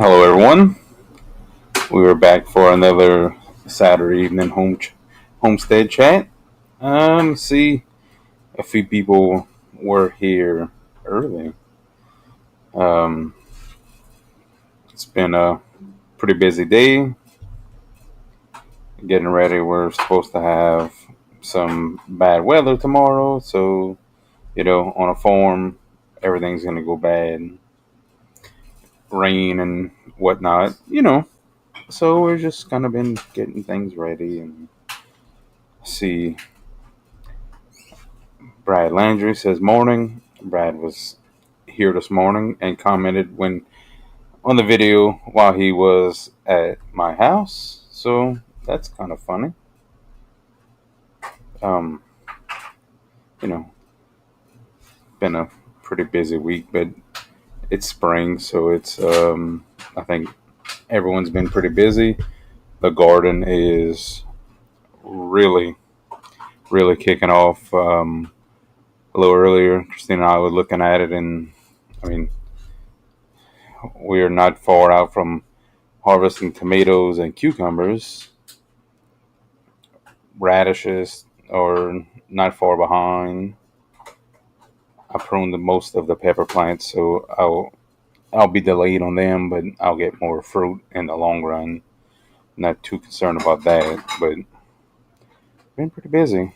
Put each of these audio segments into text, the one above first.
Hello, everyone. We were back for another Saturday evening homestead chat. See, a few people were here early. Um, it's been a pretty busy day. Getting ready. We're supposed to have some bad weather tomorrow, so on a farm, everything's gonna go bad. Rain and whatnot. So we're just kind of been getting things ready and see. Brad Landry says morning. Brad was here this morning and commented when on the video while he was at my house. So that's kind of funny. Um, you know, been a pretty busy week, but it's spring, so it's I think everyone's been pretty busy. The garden is really, really kicking off. A little earlier, Christina and I were looking at it, and I mean, we are not far out from harvesting tomatoes and cucumbers. Radishes are not far behind. I pruned the most of the pepper plants, so I'll be delayed on them, but I'll get more fruit in the long run. Not too concerned about that, but been pretty busy.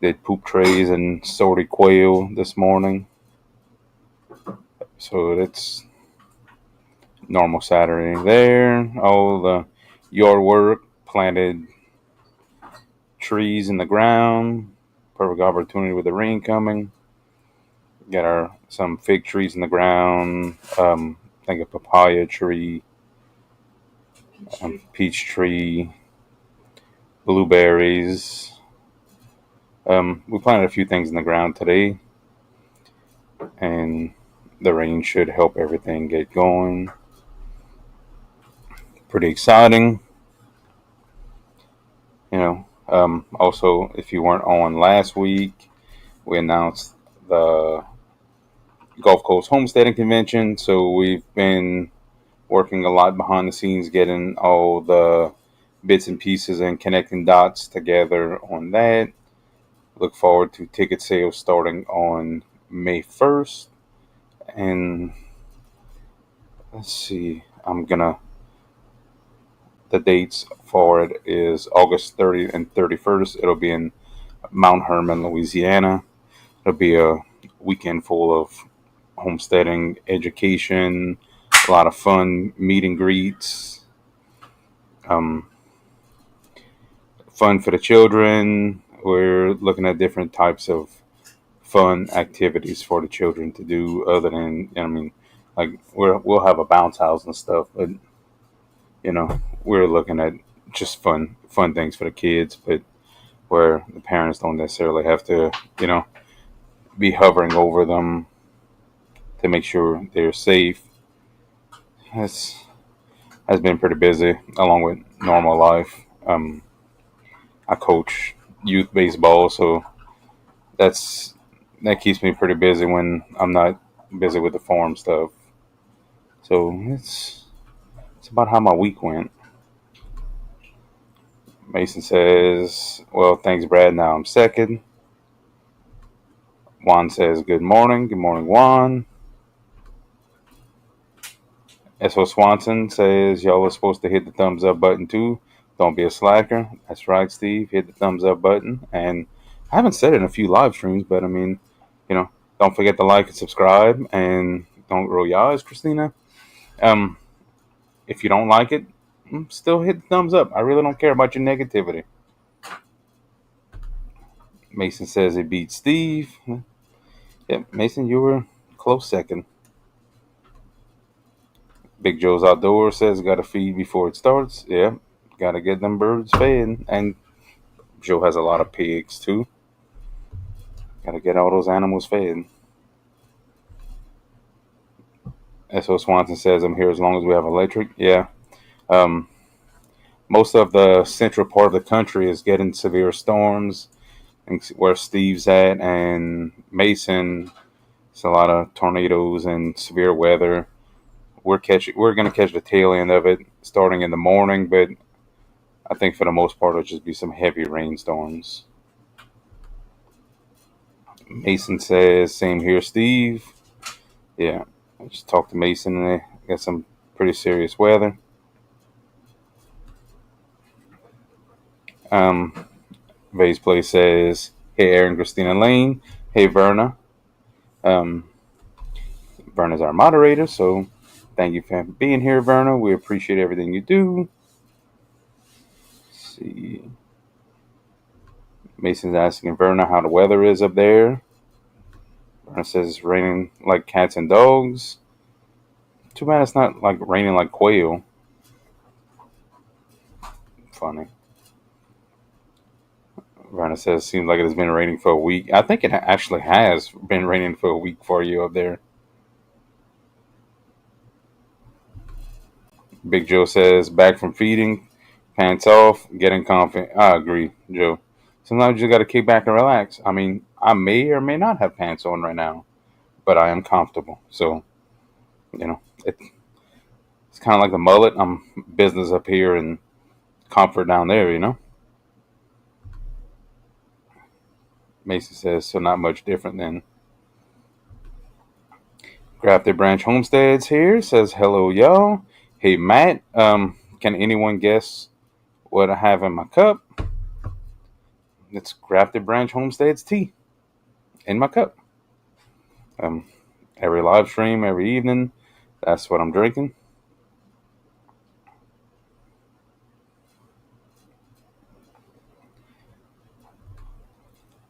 Did poop trays and sorted quail this morning, so that's normal Saturday there. All the yard work, planted trees in the ground. Perfect opportunity with the rain coming. Got some fig trees in the ground. I think a papaya tree, peach tree, blueberries. We planted a few things in the ground today, and the rain should help everything get going. Pretty exciting, Also, if you weren't on last week, we announced the Gulf Coast Homesteading Convention. So we've been working a lot behind the scenes, getting all the bits and pieces and connecting dots together on that. Look forward to ticket sales starting on May 1st. And let's see, the dates for it is August 30th and 31st. It'll be in Mount Hermon, Louisiana. It'll be a weekend full of homesteading, education, a lot of fun meet and greets. Fun for the children. We're looking at different types of fun activities for the children to do, other than like we'll have a bounce house and stuff, but we're looking at just fun things for the kids, but where the parents don't necessarily have to be hovering over them to make sure they're safe. Has been pretty busy along with normal life. I coach youth baseball, so that's that keeps me pretty busy when I'm not busy with the farm stuff. So it's about how my week went. Mason says, "Well, thanks, Brad. Now I'm second." Juan says, "Good morning. Good morning, Juan." S.O. Swanson says, "Y'all are supposed to hit the thumbs up button too. Don't be a slacker." That's right, Steve. Hit the thumbs up button. And I haven't said it in a few live streams, but I mean, don't forget to like and subscribe, and don't roll your eyes, Christina. Um, if you don't like it, still hit the thumbs up. I really don't care about your negativity. Mason says it beat Steve. Yep, Mason, you were close second. Big Joe's Outdoors says got to feed before it starts. Yeah, got to get them birds fed. And Joe has a lot of pigs too. Got to get all those animals fed. S.O. Swanson says I'm here as long as we have electric. Yeah. Um, most of the central part of the country is getting severe storms. And where Steve's at and Mason, it's a lot of tornadoes and severe weather. We're gonna catch the tail end of it starting in the morning, but I think for the most part it'll just be some heavy rainstorms. Mason says, "Same here, Steve." Yeah, I just talked to Mason and they got some pretty serious weather. Um, Vase Play says, "Hey, Aaron, Christina Lane. Hey, Verna. Um, Verna's our moderator, so thank you for being here, Verna. We appreciate everything you do." Let's see. Mason's asking Verna how the weather is up there. Verna says it's raining like cats and dogs. Too bad it's not like raining like quail. Funny. Verna says seems like it has been raining for a week. I think it actually has been raining for a week for you up there. Big Joe says back from feeding, pants off, getting confident. I agree, Joe. Sometimes you just got to kick back and relax. I mean, I may or may not have pants on right now, but I am comfortable. So, it's kind of like the mullet. I'm business up here and comfort down there. Macy says, so not much different than Grafted Branch Homesteads here. Says, hello, y'all. Hey, Matt. Can anyone guess what I have in my cup? It's Grafted Branch Homesteads tea in my cup. Um, every live stream, every evening, that's what I'm drinking.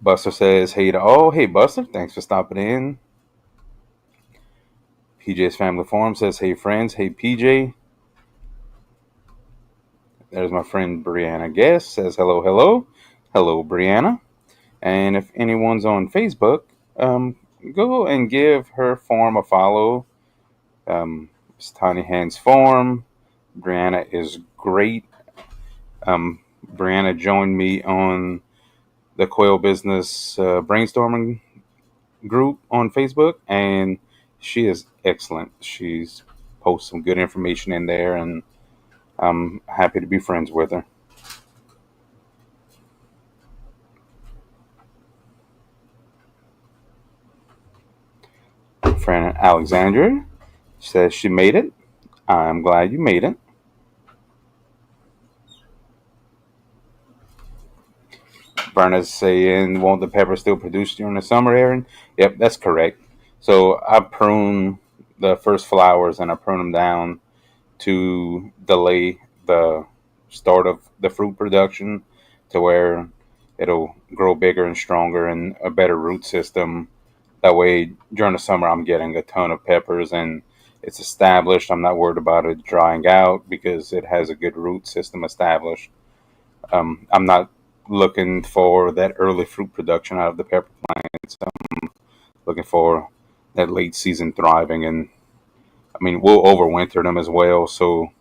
Buster says, hey to all. Hey, Buster, thanks for stopping in. PJ's Family Forum says, hey, friends. Hey, PJ. There's my friend Brianna Guest says, hello, hello. Hello, Brianna. And if anyone's on Facebook, go and give her forum a follow. It's Tiny Hands Forum. Brianna is great. Brianna joined me on the Quail Business brainstorming group on Facebook, and she is excellent. She's posts some good information in there, and I'm happy to be friends with her. Friend Alexandra says she made it. I'm glad you made it. Verna's saying, won't the pepper still produce during the summer, Aaron? Yep, that's correct. So I prune the first flowers and I prune them down to delay the start of the fruit production to where it'll grow bigger and stronger and a better root system. That way, during the summer, I'm getting a ton of peppers and it's established. I'm not worried about it drying out because it has a good root system established. I'm not looking for that early fruit production out of the pepper plants. I'm looking for that late season thriving, and I mean we'll overwinter them as well. So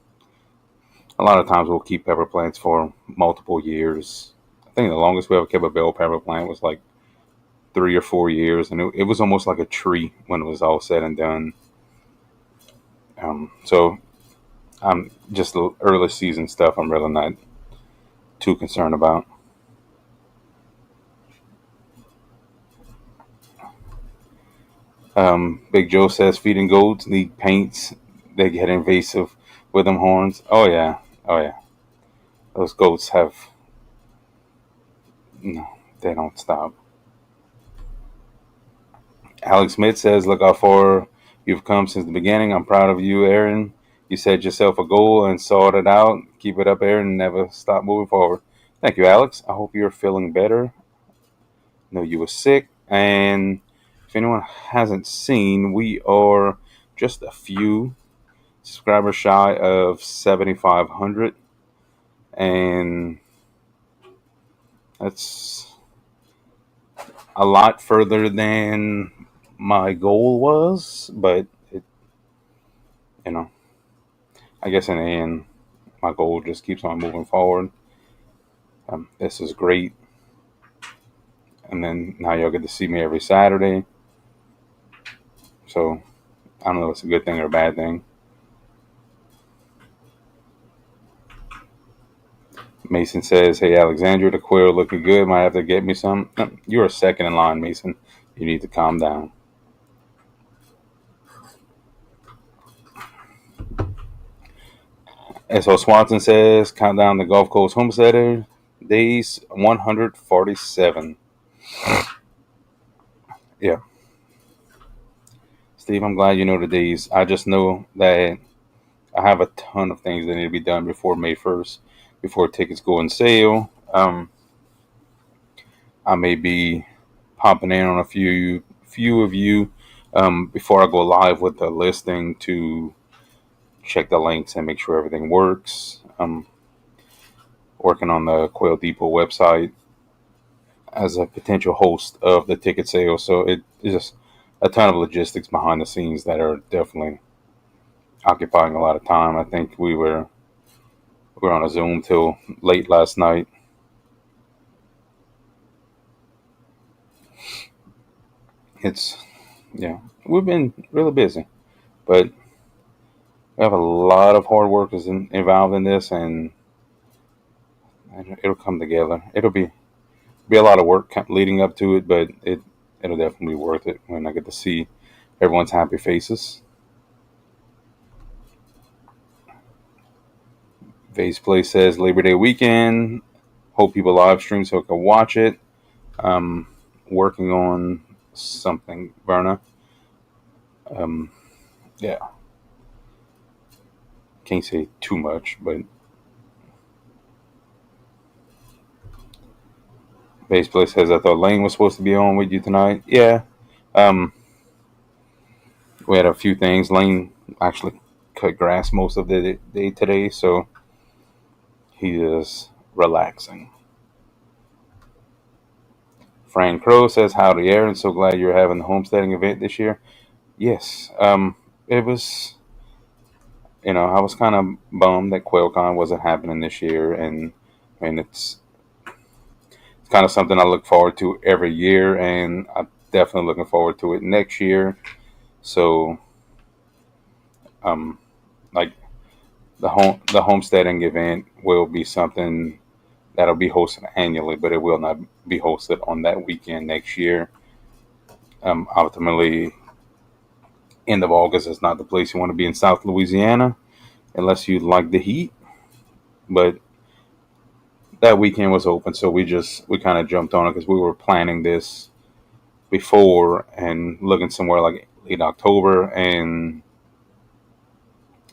a lot of times we'll keep pepper plants for multiple years. I think the longest we ever kept a bell pepper plant was like 3 or 4 years, and it was almost like a tree when it was all said and done. So I'm just the early season stuff. I'm really not too concerned about. Big Joe says feeding goats need paints. They get invasive with them horns. Oh yeah, oh yeah. Those goats have no. They don't stop. Alex Smith says, "Look how far you've come since the beginning. I'm proud of you, Aaron. You set yourself a goal and sought it out. Keep it up, Aaron. And never stop moving forward." Thank you, Alex. I hope you're feeling better. I know you were sick, and if anyone hasn't seen, we are just a few subscribers shy of 7,500, and that's a lot further than my goal was. But you know, I guess in the end, my goal just keeps on moving forward. This is great, and then now y'all get to see me every Saturday. So I don't know if it's a good thing or a bad thing. Mason says, "Hey Alexandra, the quail looking good. Might have to get me some." You're a second in line, Mason. You need to calm down. So Swanson says, "Countdown the Gulf Coast Homesteader days 147." Yeah, Steve, I'm glad you know the days. I just know that I have a ton of things that need to be done before May 1st, before tickets go on sale. I may be popping in on a few of you before I go live with the listing to check the links and make sure everything works. I'm working on the Quail Depot website as a potential host of the ticket sale, so it is just a ton of logistics behind the scenes that are definitely occupying a lot of time. I think we were on a Zoom till late last night. It's yeah, we've been really busy, but we have a lot of hard workers involved in this, and it'll come together. It'll be a lot of work leading up to it, but it'll definitely be worth it when I get to see everyone's happy faces. Vase Play says Labor Day weekend. Hope people live stream so I can watch it. Working on something, Verna. Um, yeah, can't say too much, but Base Play says I thought Lane was supposed to be on with you tonight. Yeah, um, we had a few things. Lane actually cut grass most of the day today, so he is relaxing. Frank Crow says howdy, Aaron. So glad you're having the homesteading event this year. Yes, it was. I was kind of bummed that QuailCon wasn't happening this year, and it's kind of something I look forward to every year, and I'm definitely looking forward to it next year. So, um, like the homesteading event will be something that'll be hosted annually, but it will not be hosted on that weekend next year. Ultimately, end of August is not the place you want to be in South Louisiana unless you like the heat. But that weekend was open, so we kind of jumped on it because we were planning this before and looking somewhere like late October, and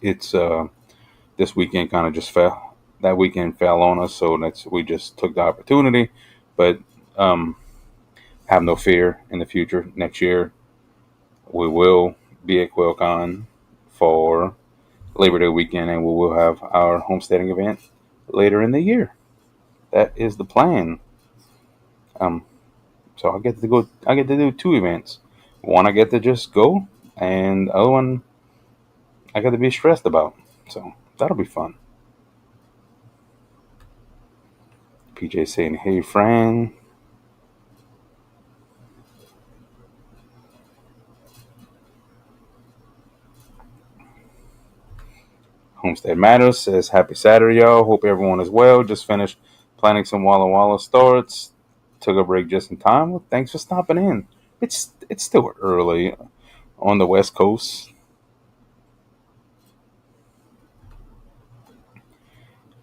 it's this weekend kind of just fell. That weekend fell on us, so we just took the opportunity. But um, have no fear in the future. Next year we will be at QuailCon for Labor Day weekend, and we will have our homesteading event later in the year. That is the plan. Um, so I get to go. I get to do two events. One I get to just go, and the other one I got to be stressed about. So that'll be fun. PJ saying, "Hey, Fran." Homestead Matters says, "Happy Saturday, y'all. Hope everyone is well. Just finished planning some Walla Walla starts. Took a break just in time. Well, thanks for stopping in. It's still early on the West Coast."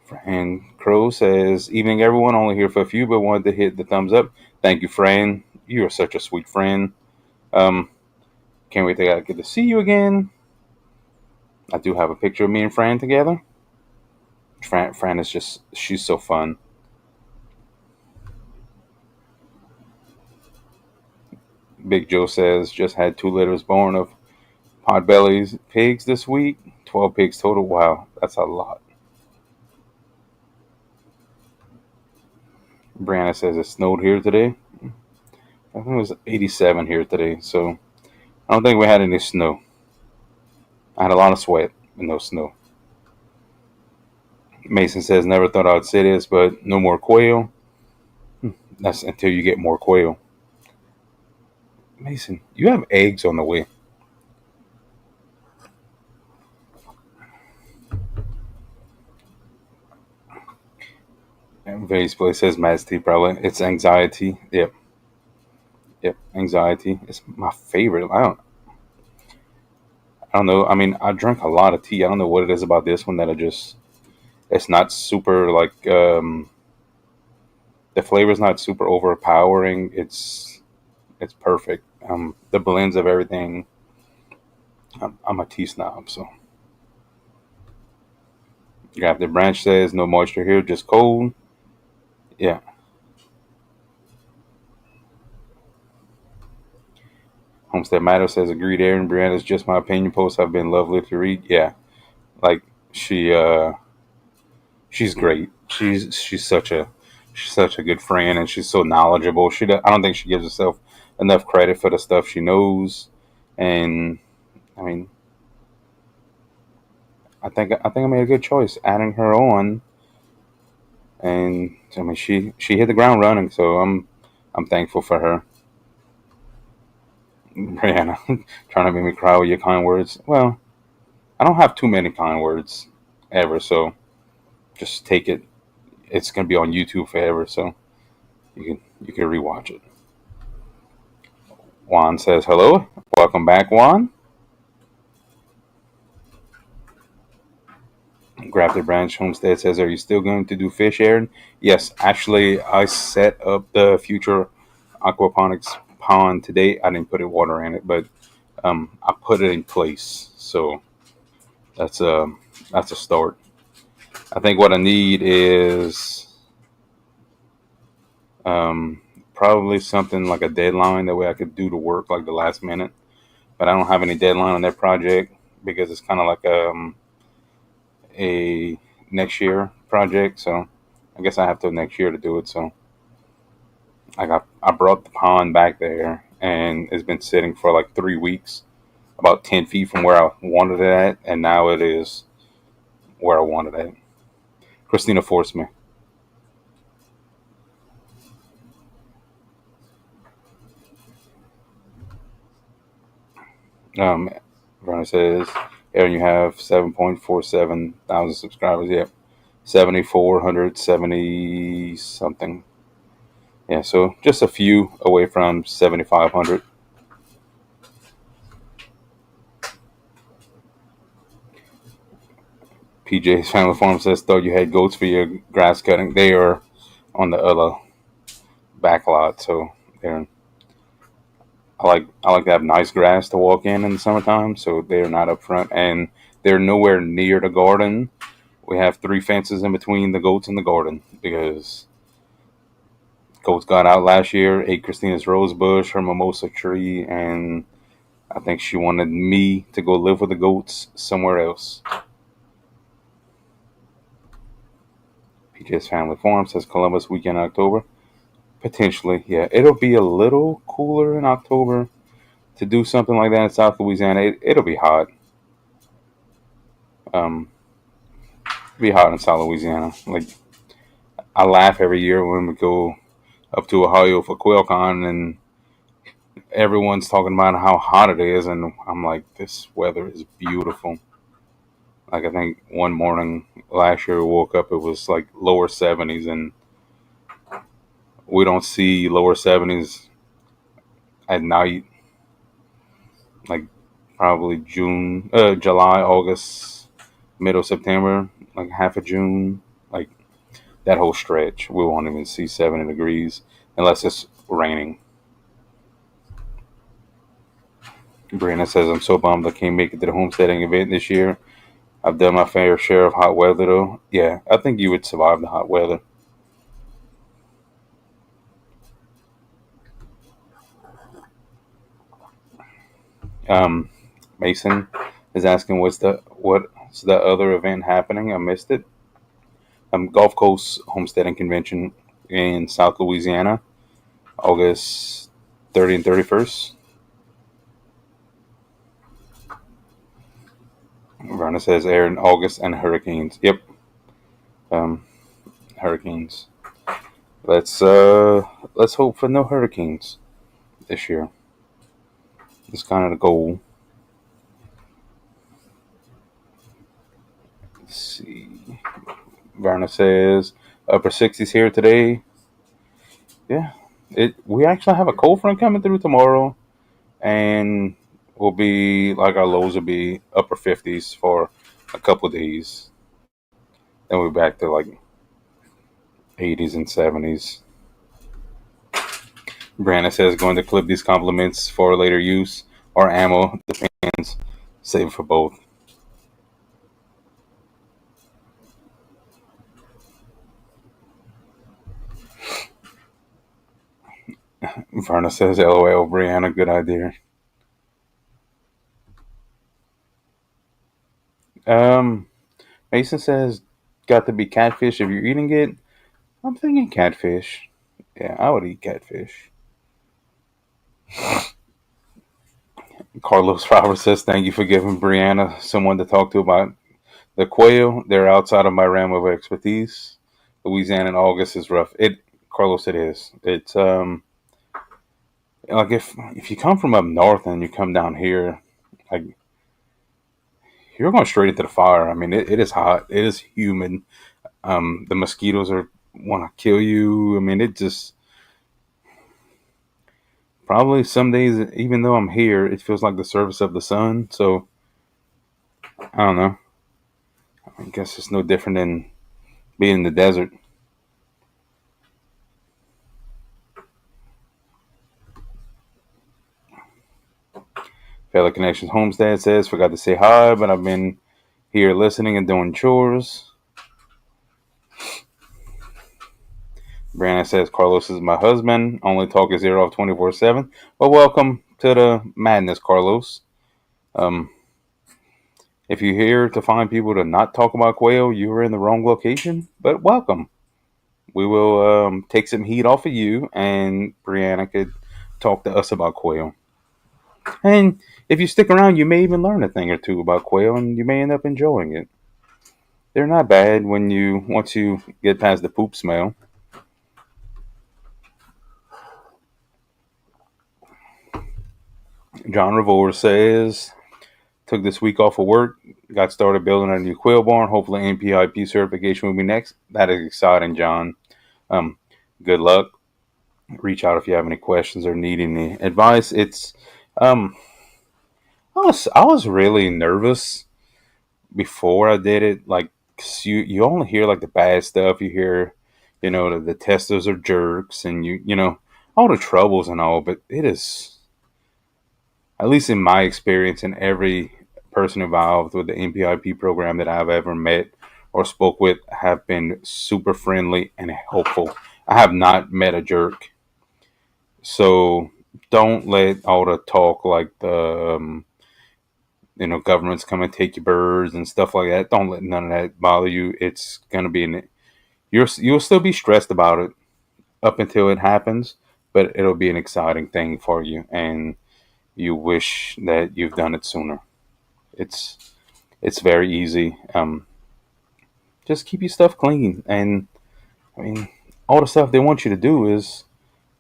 Fran Crow says, "Evening, everyone. Only here for a few, but wanted to hit the thumbs up. Thank you, Fran. You are such a sweet friend. Um, can't wait to get to see you again. I do have a picture of me and Fran together. Fran is she's so fun." Big Joe says, "Just had two litters born of Podbelly's pigs this week. 12 pigs total. Wow, that's a lot." Brianna says it snowed here today. I think it was 87 here today, so I don't think we had any snow. I had a lot of sweat and no snow. Mason says, "Never thought I'd say this, but no more quail." That's until you get more quail. Mason, you have eggs on the way. And basically it says Matt's tea probably. It's anxiety. Yep. Yep. Anxiety. It's my favorite. I don't know. I mean, I drink a lot of tea. I don't know what it is about this one that I just it's not super like the flavor's not super overpowering. It's perfect. The blends of everything. I'm a tea snob, so grab the branch says no moisture here, just cold. Yeah. Homestead Matter says agreed. Aaron Brianna's just my opinion. Posts have been lovely to read. Yeah, like she she's great. She's such a good friend, and she's so knowledgeable. I don't think she gives herself enough credit for the stuff she knows, and I mean I think I made a good choice adding her on, and I mean she hit the ground running, so I'm thankful for her. Brianna, trying to make me cry with your kind words. Well, I don't have too many kind words ever, so just take it. It's gonna be on YouTube forever, so you can rewatch it. Juan says hello. Welcome back, Juan. Grab the branch. Homestead says, "Are you still going to do fish, Aaron?" Yes, actually, I set up the future aquaponics pond today. I didn't put water in it, but I put it in place. So that's a that's a start. I think what I need is um, probably something like a deadline. That way, I could do the work like the last minute. But I don't have any deadline on that project because it's kind of like a next year project. So I guess I have till next year to do it. So I brought the pond back there and it's been sitting for like 3 weeks, about 10 feet from where I wanted it at, and now it is where I wanted it. Christina forced me. Um, Verna says, Aaron, you have 7.47 thousand subscribers. Yep, 7,470 something. Yeah, so just a few away from 7,500. PJ's Family Farm says, thought you had goats for your grass cutting. They are on the other back lot, so they're. I like to have nice grass to walk in the summertime, so they're not up front, and they're nowhere near the garden. We have three fences in between the goats and the garden because goats got out last year, ate Christina's rose bush, her mimosa tree, and I think she wanted me to go live with the goats somewhere else. PJ's Family Farm says Columbus weekend October. Potentially, yeah. It'll be a little cooler in October to do something like that in South Louisiana. It'll be hot. Um, be hot in South Louisiana. Like I laugh every year when we go up to Ohio for QuailCon and everyone's talking about how hot it is, and I'm like, this weather is beautiful. Like I think one morning last year we woke up, it was like lower 70s, and we don't see lower 70s at night. Like probably July, August, middle September, like half of June, like that whole stretch, we won't even see 70 degrees unless it's raining. Brianna says, I'm so bummed I can't make it to the homesteading event this year. I've done my fair share of hot weather, though. Yeah, I think you would survive the hot weather. Um, Mason is asking, what's the other event happening? I missed it. Gulf Coast Homesteading Convention in South Louisiana, August 30 and 31st. Verna says air in August and hurricanes. Yep. Um, Hurricanes. Let's let's hope for no hurricanes this year. It's kind of the goal. Let's see. Verna says Upper 60s here today. Yeah, it. We actually have a cold front coming through tomorrow, and will be like our lows will be upper 50s for a couple of days. Then we're back to like 80s and 70s. Brandon says going to clip these compliments for later use or ammo. Depends. Save for both. Verna says LOL, Brianna, good idea. Um, Mason says got to be catfish if you're eating it. I'm thinking catfish. Yeah, I would eat catfish. Carlos Robert says thank you for giving Brianna someone to talk to about the quail. They're outside of my realm of expertise. Louisiana in August is rough. It Carlos, it is. It's like if you come from up north and you come down here, like you're going straight into the fire. I mean, it is hot. It is humid. The mosquitoes are want to kill you. I mean, it just probably some days, even though I'm here, it feels like the surface of the sun. So I don't know. I guess it's no different than being in the desert. Fellow Connections Homestead says, forgot to say hi, but I've been here listening and doing chores. Brandon says, Carlos is my husband. Only talk is zero off 24/7. Well, welcome to the madness, Carlos. Um, if you're here to find people to not talk about quail, you are in the wrong location, but welcome. We will take some heat off of you, and Brianna could talk to us about quail. And if you stick around, you may even learn a thing or two about quail, and you may end up enjoying it. They're not bad once you get past the poop smell. John Revore says, took this week off of work, got started building a new quail barn. Hopefully, NPIP certification will be next. That is exciting, John. Um, Good luck. Reach out if you have any questions or need any advice. It's um, I was really nervous before I did it. Like, 'cause you only hear like the bad stuff. You hear, the testers are jerks, and all the troubles and all. But it is, at least in my experience, and every person involved with the NPIP program that I've ever met or spoke with have been super friendly and helpful. I have not met a jerk. So don't let all the talk like the governments come and take your birds and stuff like that. Don't let none of that bother you. It's gonna be you'll still be stressed about it up until it happens, but it'll be an exciting thing for you, and you wish that you've done it sooner. It's it's very easy. Just keep your stuff clean, and I mean, all the stuff they want you to do is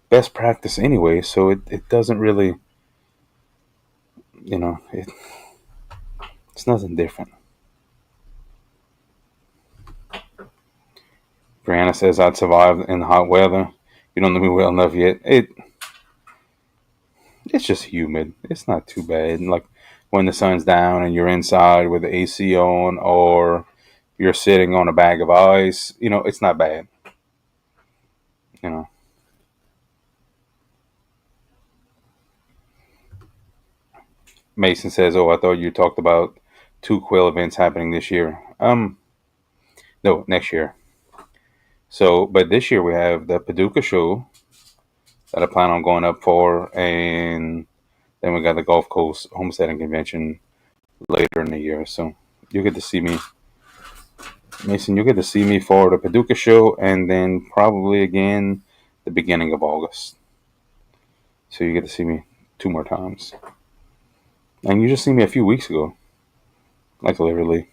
best practice anyway. So it doesn't really, it's nothing different. Brianna says I'd survive in the hot weather. You don't know me well enough yet. It's just humid. It's not too bad. Like when the sun's down and you're inside with the AC on, or you're sitting on a bag of ice. It's not bad. You know. Mason says, "Oh, I thought you talked about two quail events happening this year." No, next year. So, but this year we have the Paducah show that I plan on going up for, and then we got the Gulf Coast Homesteading Convention later in the year. So you get to see me, Mason. You get to see me for the Paducah show, and then probably again the beginning of August. So you get to see me two more times, and you just see me a few weeks ago, like literally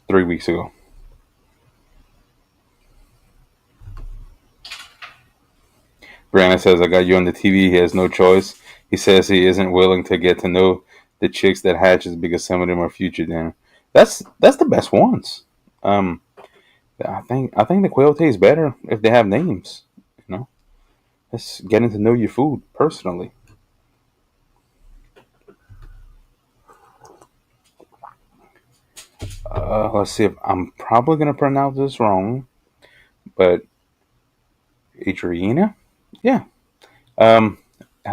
3 weeks ago. Brandon says, I got you on the TV. He has no choice. He says he isn't willing to get to know the chicks that hatches because some of them are future dinner. That's the best ones. Um, I think the quail tastes better if they have names. You know, it's getting to know your food personally. Let's see if I'm probably gonna pronounce this wrong, but Adriana, yeah, um,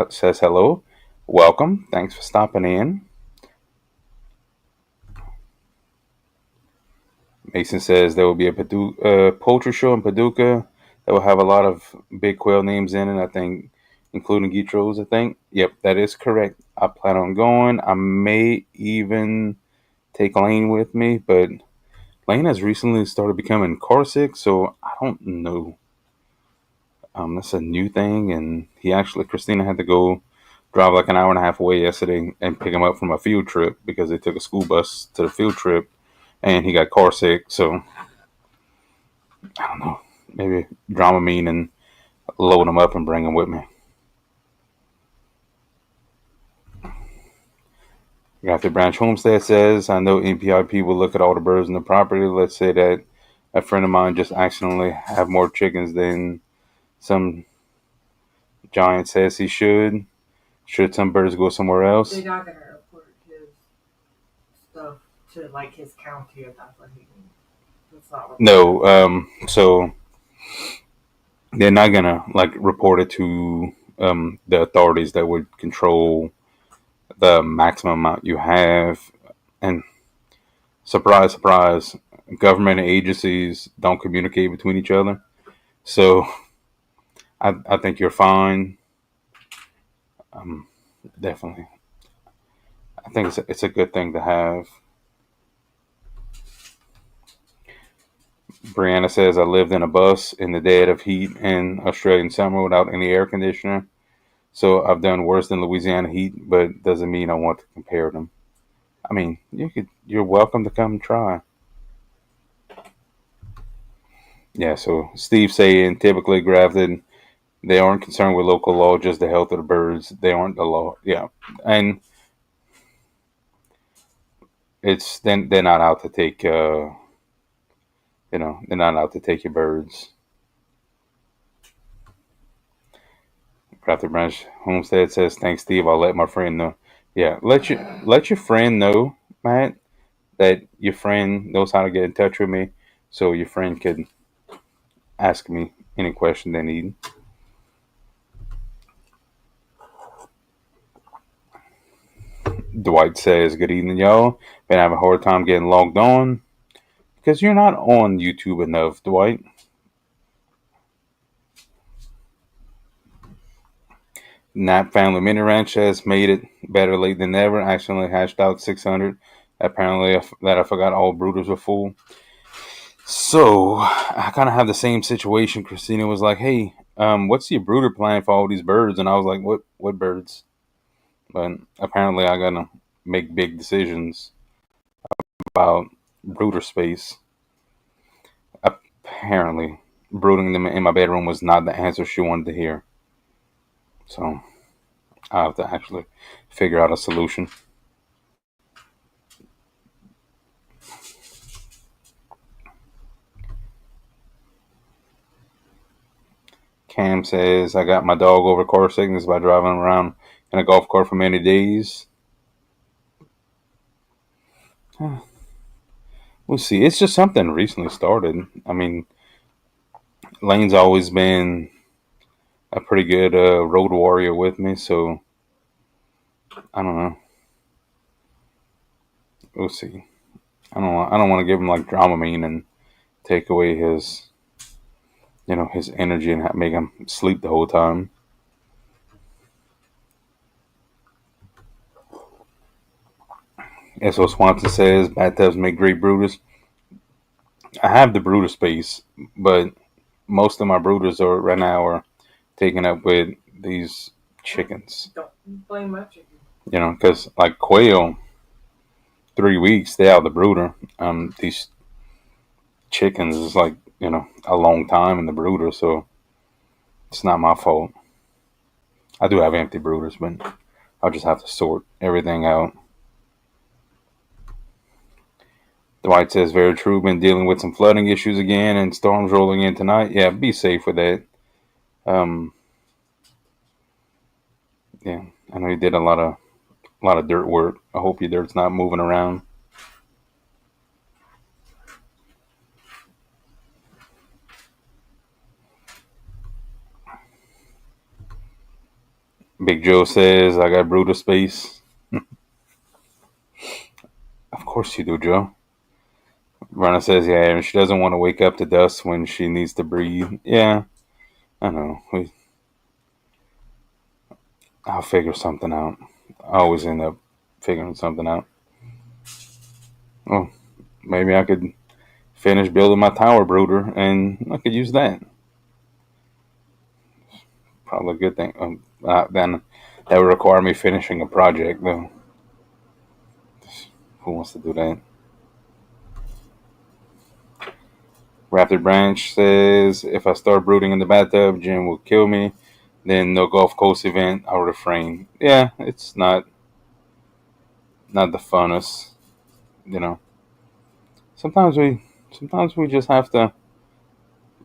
says hello, welcome, thanks for stopping in. Mason says there will be a poultry show in Paducah that will have a lot of big quail names in it. I think, including Gitros. I think. Yep, that is correct. I plan on going. I may even take Lane with me, but Lane has recently started becoming car sick, so I don't know. That's a new thing, and Christina had to go drive like an hour and a half away yesterday and pick him up from a field trip because they took a school bus to the field trip, and he got car sick. So I don't know. Maybe Dramamine and load him up and bring him with me. Grafted Branch Homestead says, I know NPIP will look at all the birds in the property. Let's say that a friend of mine just accidentally have more chickens than some giant says he should. Should some birds go somewhere else? They're not gonna report his stuff to like his county if that's what he means. That's not what. No. So they're not gonna like report it to the authorities that would control the maximum amount you have. And surprise, surprise, government agencies don't communicate between each other. So I think you're fine. Um, Definitely. I think it's a good thing to have. Brianna says, I lived in a bus in the dead of heat in Australian summer without any air conditioner. So I've done worse than Louisiana heat, but doesn't mean I want to compare them. I mean, you're welcome to come try. Yeah, so Steve saying typically grafted, they aren't concerned with local law, just the health of the birds. They aren't the law. Yeah. And it's then they're not out to take they're not out to take your birds. Crafted Branch Homestead says, thanks Steve, I'll let my friend know. Yeah, let your friend know, Matt, that your friend knows how to get in touch with me so your friend can ask me any question they need. Dwight says, good evening, y'all. Been having a hard time getting logged on because you're not on YouTube enough, Dwight. Nap Family Mini Ranch has made it better late than never. Accidentally hashed out 600. Apparently, I forgot all brooders were full. So I kind of have the same situation. Christina was like, "Hey, what's your brooder plan for all these birds?" And I was like, "What birds?" But apparently, I gotta make big decisions about brooder space. Apparently, brooding them in my bedroom was not the answer she wanted to hear. So I have to actually figure out a solution. Cam says, I got my dog over car sickness by driving around in a golf cart for many days. We'll see. It's just something recently started. I mean, Lane's always been a pretty good road warrior with me, so I don't know. We'll see. I don't want to give him like Dramamine and take away his energy and make him sleep the whole time. So Swanson says bathtubs make great brooders. I have the brooder space, but most of my brooders are right now are taken up with these chickens. Don't blame my chicken. Because like quail, 3 weeks they out the brooder. These chickens is like a long time in the brooder, so it's not my fault. I do have empty brooders, but I'll just have to sort everything out. Dwight says, very true. Been dealing with some flooding issues again and storms rolling in tonight. Yeah, be safe with that. Um, yeah, I know you did a lot of dirt work. I hope your dirt's not moving around. Big Joe says, I got brutal space. Of course you do, Joe. Rana says, yeah, and she doesn't want to wake up to dust when she needs to breathe. Yeah, I know. I'll figure something out. I always end up figuring something out. Oh, maybe I could finish building my tower brooder and I could use that. Probably a good thing. Then that would require me finishing a project, though. Who wants to do that? Raptor Branch says, if I start brooding in the bathtub, Jim will kill me. Then no Gulf Coast event, I'll refrain. Yeah, it's not the funnest, you know. Sometimes we just have to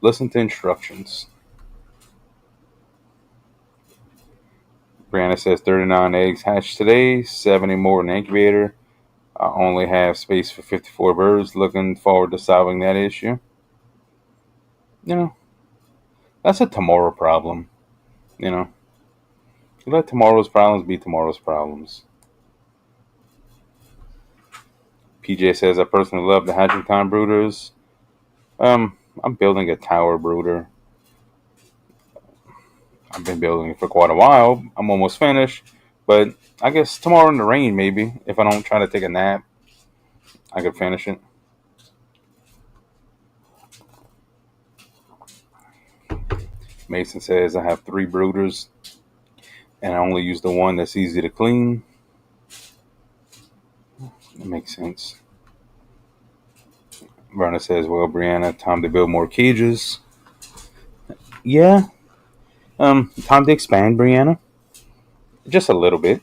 listen to instructions. Brianna says 39 eggs hatched today, 70 more in the incubator. I only have space for 54 birds. Looking forward to solving that issue. You know, that's a tomorrow problem. You know, you let tomorrow's problems be tomorrow's problems. PJ says, I personally love the hatching time brooders. I'm building a tower brooder. I've been building it for quite a while. I'm almost finished. But I guess tomorrow in the rain, maybe, if I don't try to take a nap, I could finish it. Mason says, I have 3 brooders and I only use the one that's easy to clean. That makes sense. Verna says, well, Brianna, time to build more cages. Yeah. Time to expand, Brianna. Just a little bit.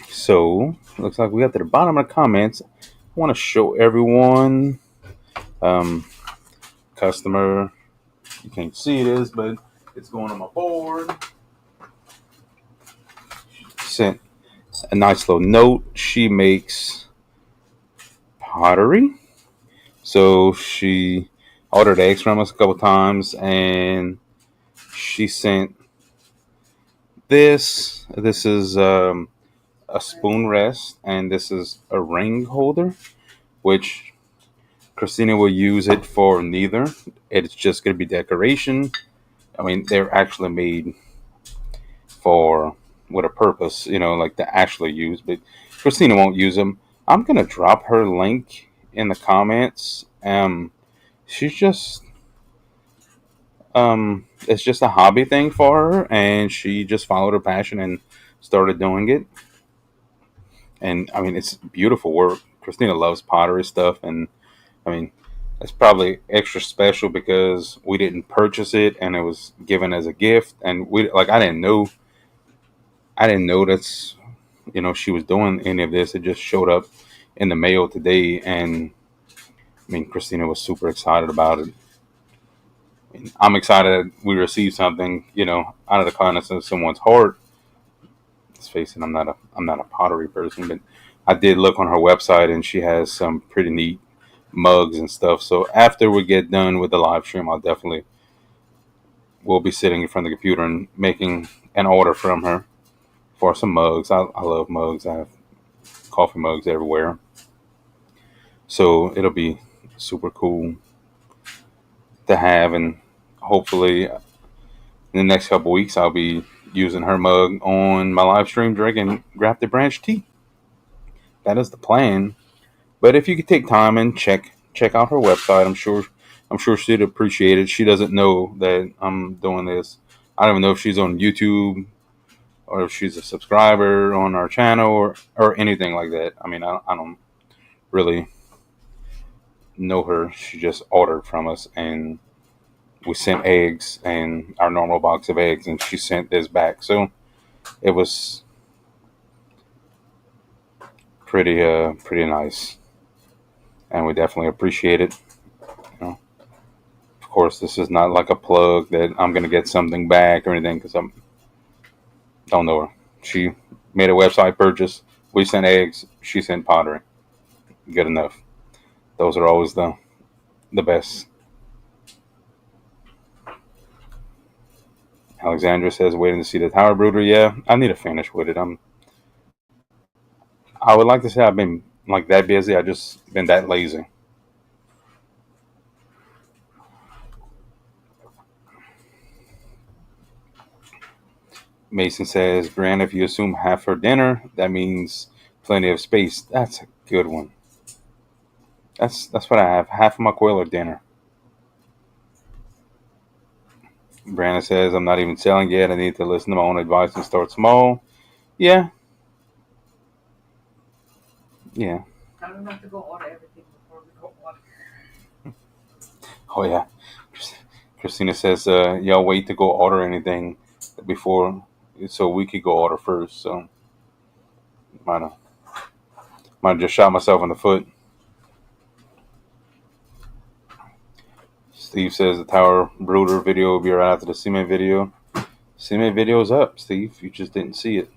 So, looks like we got to the bottom of the comments. I want to show everyone. Um, Customer, you can't see this, but it's going on my board. Sent a nice little note. She makes pottery. So she ordered eggs from us a couple times and she sent this. This is a spoon rest and this is a ring holder, which Christina will use it for neither. It's just going to be decoration. I mean, they're actually made for with a purpose, like to actually use, but Christina won't use them. I'm going to drop her link in the comments. She's just it's just a hobby thing for her and she just followed her passion and started doing it. And I mean, it's beautiful work. Christina loves pottery stuff, and I mean, it's probably extra special because we didn't purchase it and it was given as a gift. And we like I didn't know that's she was doing any of this. It just showed up in the mail today, and I mean, Christina was super excited about it. I mean, I'm excited that we received something out of the kindness of someone's heart. Let's face it, I'm not a pottery person, but I did look on her website and she has some pretty neat mugs and stuff. So after we get done with the live stream, I'll definitely will be sitting in front of the computer and making an order from her for some mugs. I love mugs. I have coffee mugs everywhere. So it'll be super cool to have, and hopefully in the next couple weeks I'll be using her mug on my live stream drinking Grafted Branch tea. That is the plan. But if you could take time and check out her website, I'm sure she'd appreciate it. She doesn't know that I'm doing this. I don't even know if she's on YouTube or if she's a subscriber on our channel or anything like that. I mean, I don't really know her. She just ordered from us and we sent eggs and our normal box of eggs and she sent this back. So it was pretty nice, and we definitely appreciate it. You know, of course, this is not like a plug that I'm gonna get something back or anything because I don't know her. She made a website purchase. We sent eggs. She sent pottery. Good enough. Those are always the best. Alexandra says, waiting to see the Tower Brooder. Yeah, I need to finish with it. I would like to say I've been like that busy. I just been that lazy. Mason says, Brianna, if you assume half her dinner, that means plenty of space. That's a good one. That's what I have. Half of my quail are dinner. Brianna says, I'm not even selling yet. I need to listen to my own advice and start small. Yeah, yeah. I don't have to go order everything before we go order. Oh, yeah. Christina says, y'all wait to go order anything before, so we could go order first. So, might have, might have just shot myself in the foot. Steve says the Tower Brooder video will be right after the cement video. Cement video's up, Steve. You just didn't see it.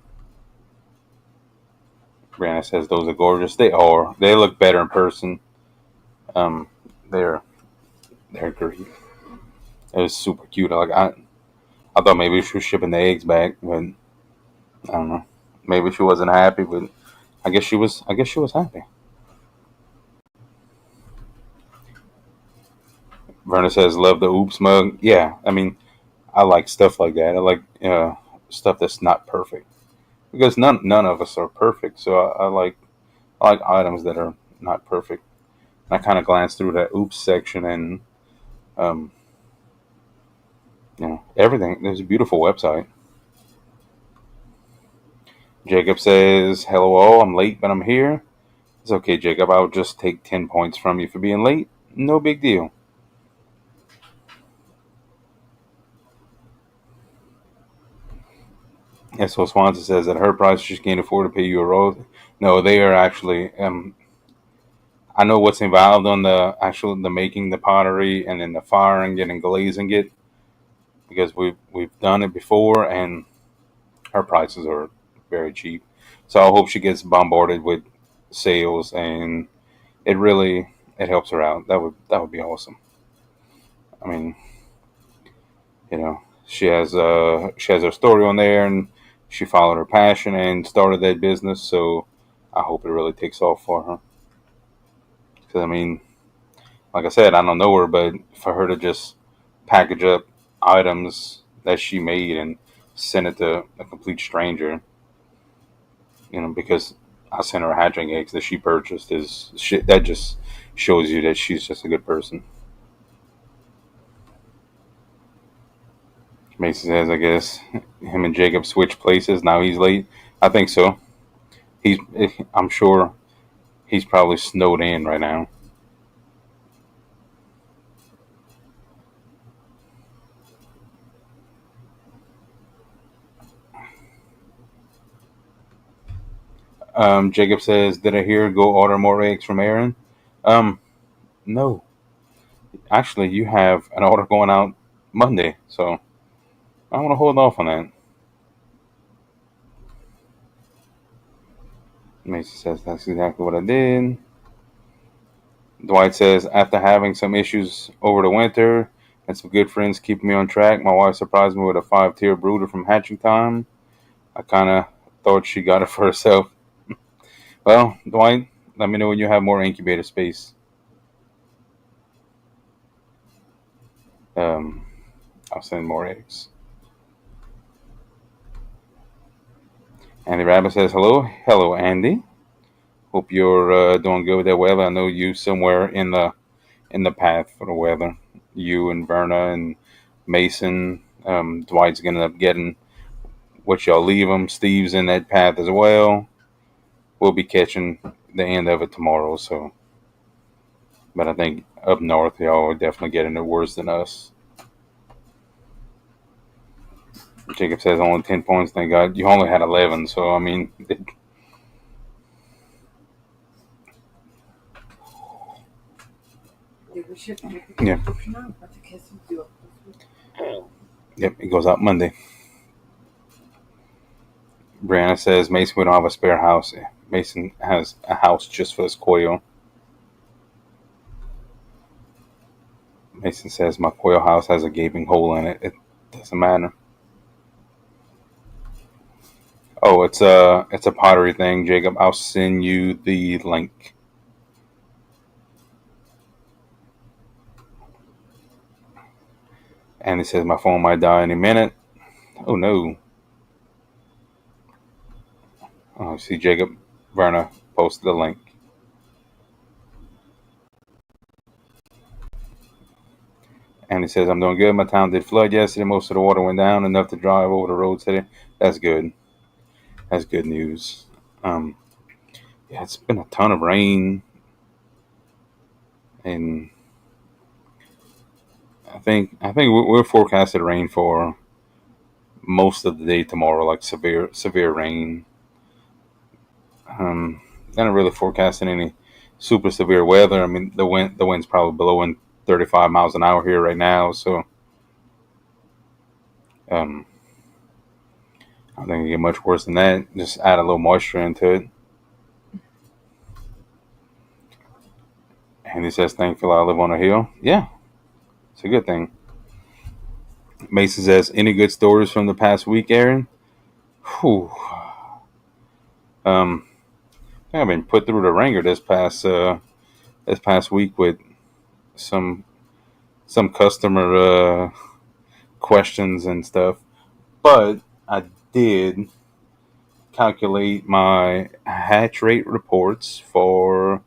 Brianna says those are gorgeous. They are. They look better in person. Um, they're they're great. It was super cute. I thought maybe she was shipping the eggs back, but I don't know. Maybe she wasn't happy, but I guess she was. I guess she was happy. Verna says love the oops mug. Yeah, I mean I like stuff like that. I like stuff that's not perfect because none of us are perfect. So I like items that are not perfect. And I kind of glanced through that oops section and um, everything. There's a beautiful website. Jacob says hello all. I'm late, but I'm here. It's okay, Jacob. I'll just take 10 points from you for being late. No big deal. Yeah, so Swanson says at her price she can't afford to pay you a royalty. No, they are actually. I know what's involved on the making the pottery and then the firing it and glazing it because we've done it before and her prices are very cheap. So I hope she gets bombarded with sales and it helps her out. That would be awesome. I mean, she has her story on there and she followed her passion and started that business. So I hope it really takes off for her. Because I mean, like I said, I don't know her, but for her to just package up items that she made and send it to a complete stranger, because I sent her hatching eggs that she purchased is shit. That just shows you that she's just a good person. Mason says, I guess him and Jacob switched places. Now he's late. I think so. He's. I'm sure he's probably snowed in right now. Jacob says, "Did I hear go order more eggs from Aaron?" Um, no. Actually, you have an order going out Monday, so I want to hold off on that. Mason says that's exactly what I did. Dwight says after having some issues over the winter and some good friends keeping me on track, my wife surprised me with a 5-tier brooder from Hatching Time. I kind of thought she got it for herself. Well, Dwight, let me know when you have more incubator space. Um, I'll send more eggs. Andy Rabbit says hello, hello, Andy. Hope you're doing good with that weather. I know you somewhere in the path for the weather. You and Verna and Mason. Dwight's gonna end up getting what y'all leave him. Steve's in that path as well. We'll be catching the end of it tomorrow. So, but I think up north y'all are definitely getting it worse than us. Jacob says only 10 points. Thank God you only had 11. So I mean, did we ship the Yeah. prescription out? I think his is due up this week. Yep, it goes out Monday. Brianna says, Mason, we don't have a spare house. Mason has a house just for his quail. Mason says, my quail house has a gaping hole in it. It doesn't matter. Oh, it's a pottery thing, Jacob. I'll send you the link. And he says, my phone might die any minute. Oh, no. Oh, see, Jacob Verna posted the link. And he says, I'm doing good. My town did flood yesterday. Most of the water went down, enough to drive over the road today. That's good. That's good news. Um, yeah, it's been a ton of rain. And I think we're forecasted rain for most of the day tomorrow, like severe rain. Not really forecasting any super severe weather. I mean, the wind's probably blowing 35 miles an hour here right now, so um, I think it get much worse than that. Just add a little moisture into it. And he says, "Thankfully, I live on a hill." Yeah, it's a good thing. Mason says, "Any good stories from the past week, Aaron?" Whew. Um, I think I've been put through the ringer this past week with some customer questions and stuff. But I did calculate my hatch rate reports for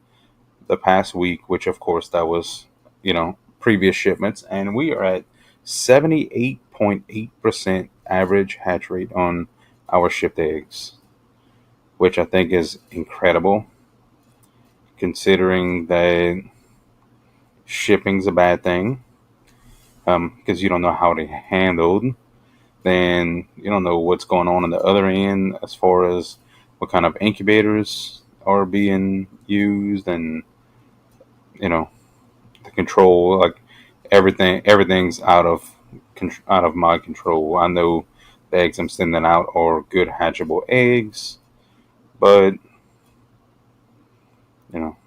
the past week, which of course that was, previous shipments, and we are at 78.8% average hatch rate on our shipped eggs, which I think is incredible considering that shipping's a bad thing, because you don't know how they handled. Then you don't know what's going on the other end as far as what kind of incubators are being used, and you know the control, like everything's out of my control. I know the eggs I'm sending out are good hatchable eggs, but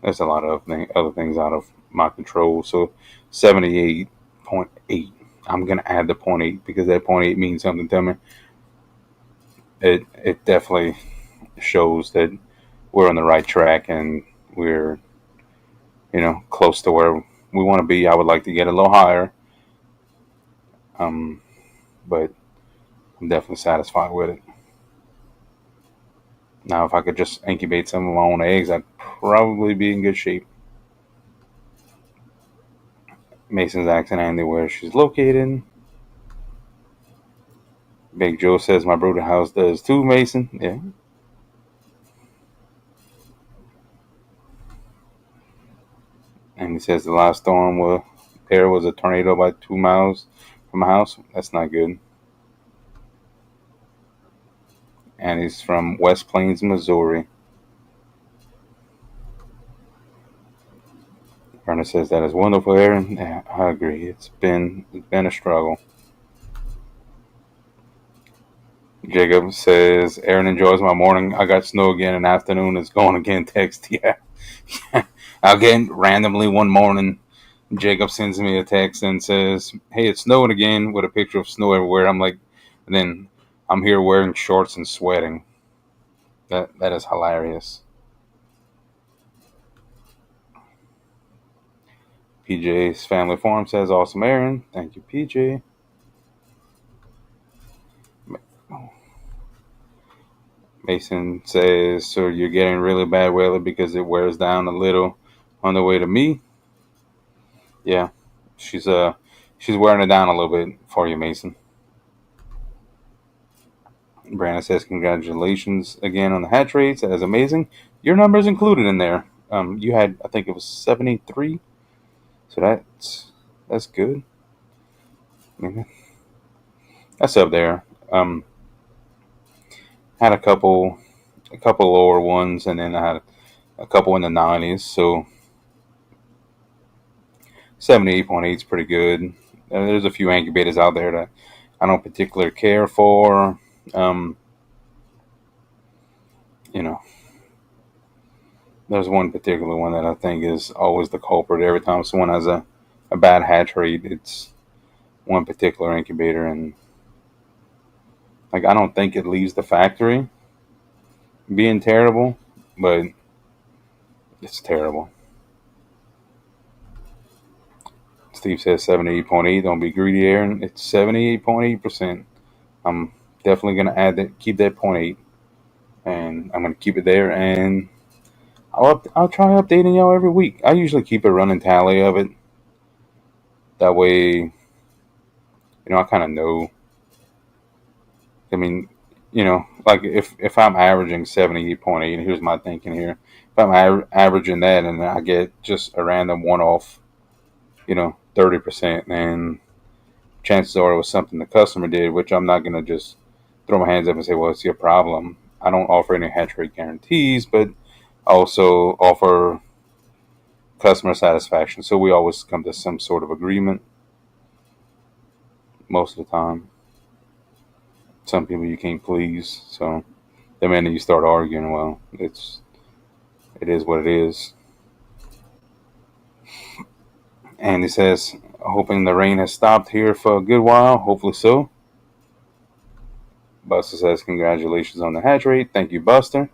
there's a lot of other things out of my control. So 78.8. I'm gonna add the point eight because that point eight means something to me. It definitely shows that we're on the right track and we're close to where we want to be. I would like to get a little higher, um, but I'm definitely satisfied with it. Now, if I could just incubate some of my own eggs, I'd probably be in good shape. Mason's asking Andy where she's located. Big Joe says my brother house does too, Mason. Yeah. And he says the last there was a tornado about 2 miles from my house. That's not good. And he's from West Plains, Missouri. Verna says that is wonderful, Aaron. Yeah, I agree. It's been a struggle. Jacob says Aaron enjoys my morning. I got snow again, and afternoon is going again. Text, yeah. Again, randomly one morning, Jacob sends me a text and says, "Hey, it's snowing again," with a picture of snow everywhere. I'm like, and then I'm here wearing shorts and sweating. That is hilarious. PJ's Family Farm says, "Awesome, Aaron." Thank you, PJ. Mason says, "So you're getting really bad weather because it wears down a little on the way to me." Yeah, she's she's wearing it down a little bit for you, Mason. Brandon says, "Congratulations again on the hatch rates. That is amazing. Your number's included in there. You had, I think it was 73, so that's good. I mean, that's up there. Um, had a couple lower ones, and then I had a couple in the 90s. So 78.8 is pretty good. There's a few incubators out there that I don't particularly care for. Um, you know, there's one particular one that I think is always the culprit. Every time someone has a bad hatch rate, it's one particular incubator, and like I don't think it leaves the factory being terrible, but it's terrible. Steve says 78.8. Don't be greedy, Aaron. It's 78.8%. I'm definitely gonna add that, keep that point 0.8, and I'm gonna keep it there. And I'll try updating y'all every week. I usually keep a running tally of it. That way, I kind of know. I mean, like if I'm averaging 78.8, and here's my thinking here: if I'm averaging that, and I get just a random one off, 30%, and chances are it was something the customer did, which I'm not gonna just throw my hands up and say, well, it's your problem. I don't offer any hatch rate guarantees, but I also offer customer satisfaction. So we always come to some sort of agreement most of the time. Some people you can't please, so the minute you start arguing, well, it is what it is. And he says, hoping the rain has stopped here for a good while. Hopefully so. Buster says, congratulations on the hatch rate. Thank you, Buster.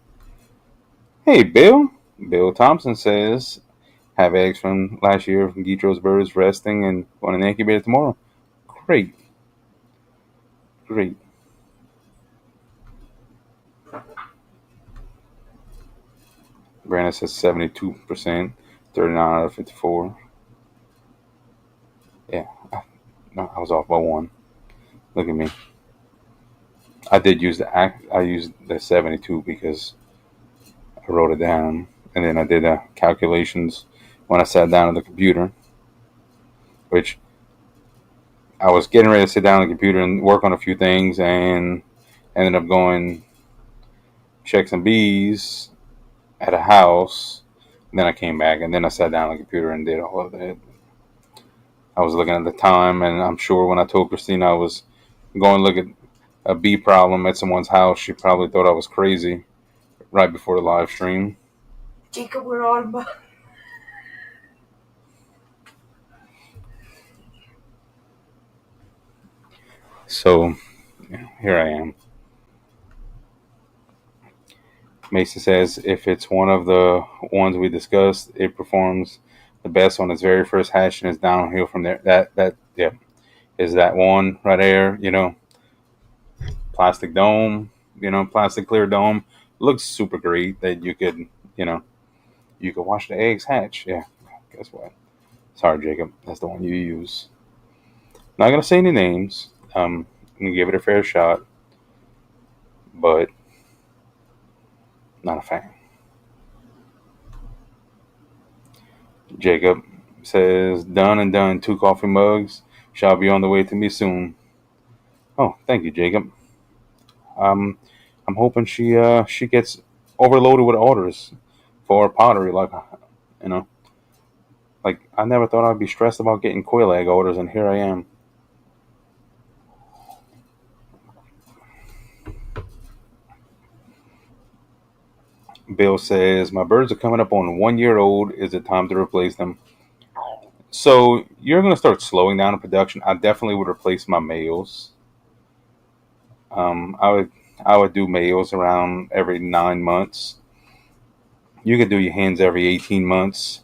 Hey, Bill. Bill Thompson says, have eggs from last year from Gitro's birds resting and on an incubator tomorrow. Great. Great. Brandon says 72%, 39 out of 54. Yeah, no, I was off by one. Look at me. I did use I used the 72 because I wrote it down, and then I did calculations when I sat down at the computer, which I was getting ready to sit down at the computer and work on a few things, and ended up going check some bees at a house. And then I came back, and then I sat down on the computer and did all of that. I was looking at the time, and I'm sure when I told Christina I was going to look at a bee problem at someone's house, she probably thought I was crazy right before the live stream. Jacob, we're on about. So, here I am. Mason says if it's one of the ones we discussed, it performs the best on its very first hatch and is downhill from there. That is that one right there. Plastic dome. Plastic clear dome. Looks super great. That you could watch the eggs hatch. Yeah. Guess what? Sorry, Jacob. That's the one you use. Not gonna say any names. I'm gonna give it a fair shot, but not a fan. Jacob says, done and done. 2 coffee mugs shall be on the way to me soon. Oh, thank you, Jacob. I'm hoping she gets overloaded with orders for pottery. You know, like I never thought I'd be stressed about getting quail egg orders, and here I am. Bill says, my birds are coming up on 1 year old. Is it time to replace them? So you're going to start slowing down in production. I definitely would replace my males. Um, I would I would do males around every 9 months. You could do your hens every 18 months.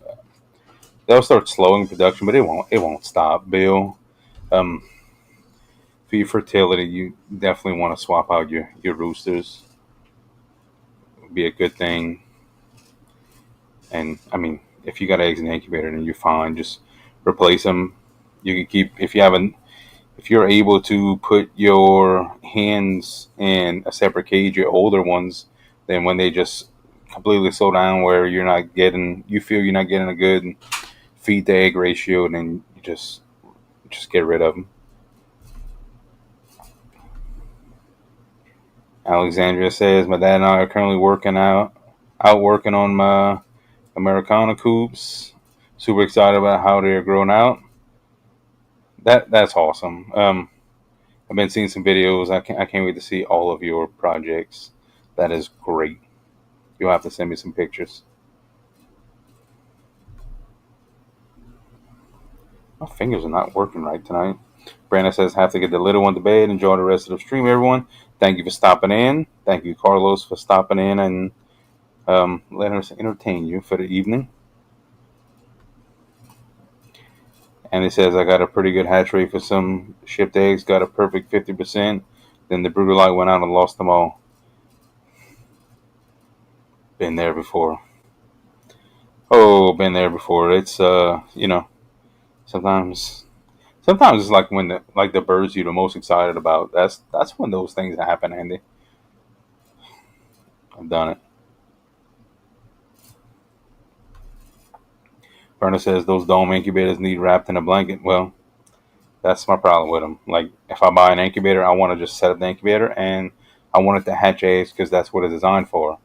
They'll start slowing production, but it won't stop, Bill. Um, for your fertility, you definitely want to swap out your roosters. Would be a good thing. And I mean, if you got eggs in the incubator, then you're fine. Just replace them. You can keep if you're able to put your hens in a separate cage, your older ones, then when they just completely slow down where you feel you're not getting a good feed to egg ratio, then you just get rid of them. Alexandria says my dad and I are currently out working on my Americana coops. super excited about how they're growing out. That's awesome. I've been seeing some videos. I can't wait to see all of your projects. That is great. You'll have to send me some pictures. My fingers are not working right tonight. Brandon says, have to get the little one to bed. Enjoy the rest of the stream, everyone. Thank you for stopping in. Thank you, Carlos, for stopping in and letting us entertain you for the evening. And he says, I got a pretty good hatch rate for some shipped eggs. Got a perfect 50%. Then the brooder light went out and lost them all. Been there before. Oh, been there before. It's, sometimes sometimes it's like when the birds you're the most excited about. That's when those things happen, Andy. I've done it. Berna says those dome incubators need wrapped in a blanket. Well, that's my problem with them. Like if I buy an incubator, I want to just set up the incubator and I want it to hatch eggs because that's what it's designed for.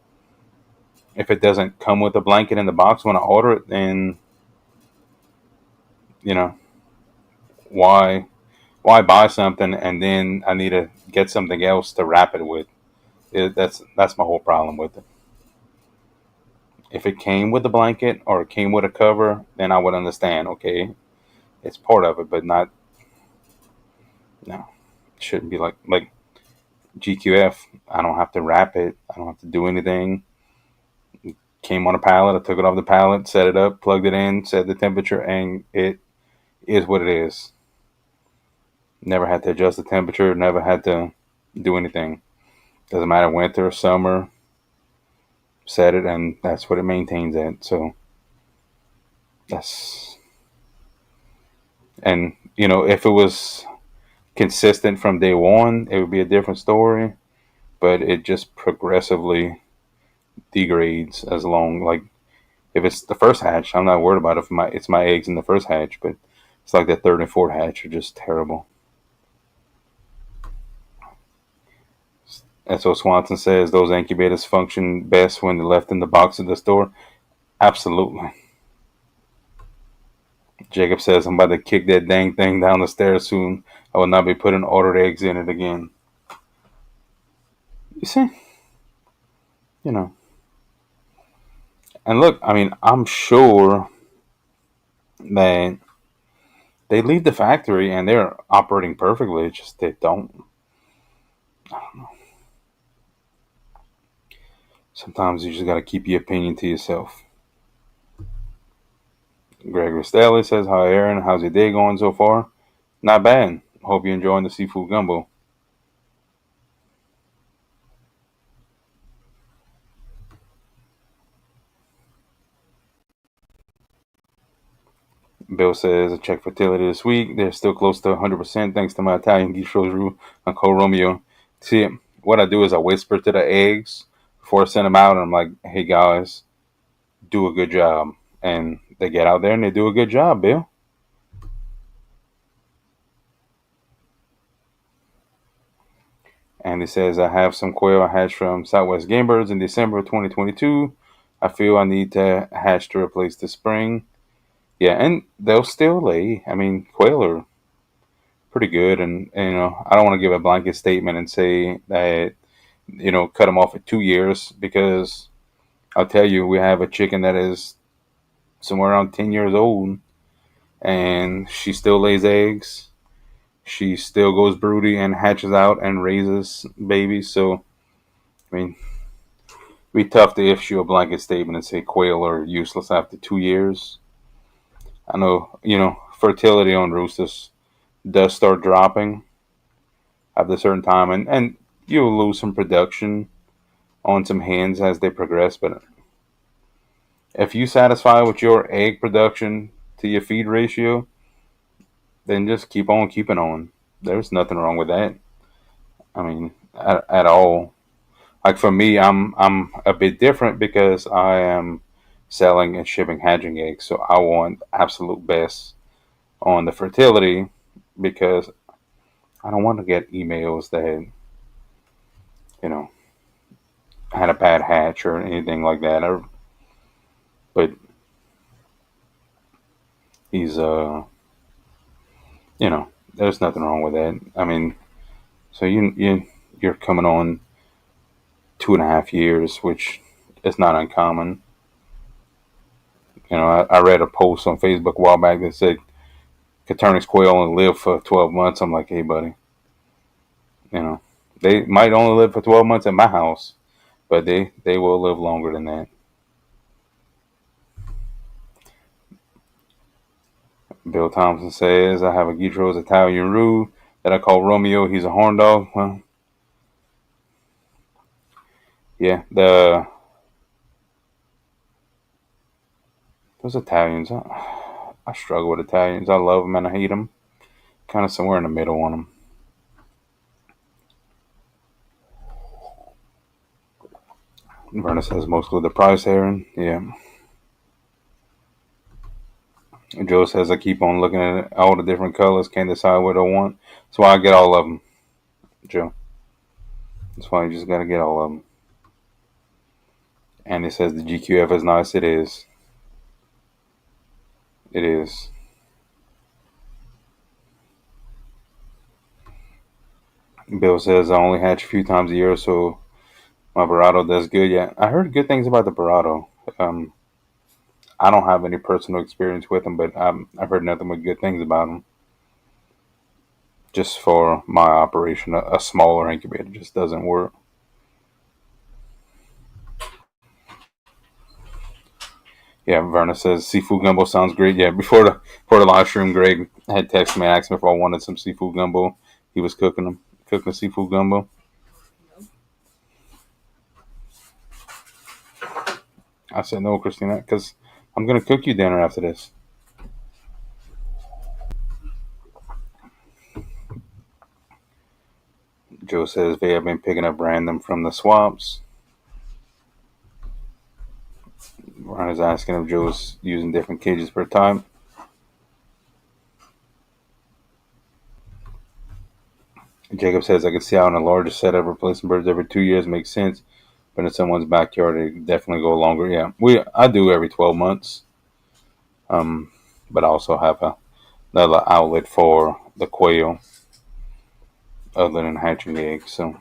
If it doesn't come with a blanket in the box when I order it, then you know why buy something and then I need to get something else to wrap it with. That's my whole problem with it. If it came with a blanket or it came with a cover, then I would understand. Okay, it's part of it, but not. No, it shouldn't be like GQF. I don't have to wrap it. I don't have to do anything. Came on a pallet. I took it off the pallet, set it up, plugged it in, set the temperature, and it is what it is. Never had to adjust the temperature. Never had to do anything. Doesn't matter winter or summer. Set it, and that's what it maintains at. So that's and if it was consistent from day one, it would be a different story. But it just progressively degrades as long like if it's the first hatch, I'm not worried about if it's my eggs in the first hatch, but it's like the third and fourth hatch are just terrible. And so Swanson says those incubators function best when they're left in the box at the store. Absolutely. Jacob says I'm about to kick that dang thing down the stairs soon. I will not be putting ordered eggs in it again. You see, you know. And look, I mean, I'm sure that they leave the factory and they're operating perfectly. It's just they don't. I don't know. Sometimes you just got to keep your opinion to yourself. Gregory Staley says, hi, Aaron. How's your day going so far? Not bad. Hope you're enjoying the seafood gumbo. Bill says, I checked fertility this week. They're still close to 100% thanks to my Italian Gistro Drew and Cole Romeo. See, what I do is I whisper to the eggs before I send them out, and I'm like, hey, guys, do a good job. And they get out there and they do a good job, Bill. And he says, I have some quail I hatched from Southwest Game Birds in December of 2022. I feel I need to hatch to replace the spring. Yeah, and they'll still lay. I mean, quail are pretty good. And I don't want to give a blanket statement and say that, cut them off at 2 years because I'll tell you, we have a chicken that is somewhere around 10 years old and she still lays eggs. She still goes broody and hatches out and raises babies. So, I mean, it'd be tough to issue a blanket statement and say quail are useless after 2 years. I know, fertility on roosters does start dropping after a certain time, and you'll lose some production on some hens as they progress. But if you satisfy with your egg production to your feed ratio, then just keep on keeping on. There's nothing wrong with that. I mean, at all. Like for me, I'm a bit different because I am selling and shipping hatching eggs, so I want absolute best on the fertility because I don't want to get emails that you know had a bad hatch or anything like that. But He's you know, there's nothing wrong with that. I mean, so you're coming on 2.5 years, which is not uncommon. You know, I read a post on Facebook a while back that said Caternix quail only live for 12 months. I'm like, hey, buddy, you know, they might only live for 12 months at my house, but they will live longer than that. Bill Thompson says, I have a Guitro's Italian Roo that I call Romeo. He's a horn dog. Well, yeah, those Italians, I struggle with Italians. I love them and I hate them. Kind of somewhere in the middle on them. Verna says mostly the price heron. Yeah. Joe says I keep on looking at all the different colors, can't decide what I want. That's why I get all of them, Joe. That's why you just gotta get all of them. And it says the GQF is nice. It is. It is. Bill says I only hatch a few times a year, so my Barado does good. Yeah, I heard good things about the Barado. Um, I don't have any personal experience with them, but I've heard nothing but good things about them. Just for my operation, a smaller incubator just doesn't work. Yeah, Verna says seafood gumbo sounds great. Yeah, before the live stream, Greg had texted me, asked me if I wanted some seafood gumbo. He was cooking seafood gumbo. I said no, Christina, because I'm gonna cook you dinner after this. Joe says they have been picking up random from the swamps. Ron is asking if Joe's using different cages per time. Jacob says I can see how in a larger setup replacing birds every 2 years makes sense, but in someone's backyard they definitely go longer. Yeah, I do every 12 months. But I also have another outlet for the quail other than hatching eggs. So,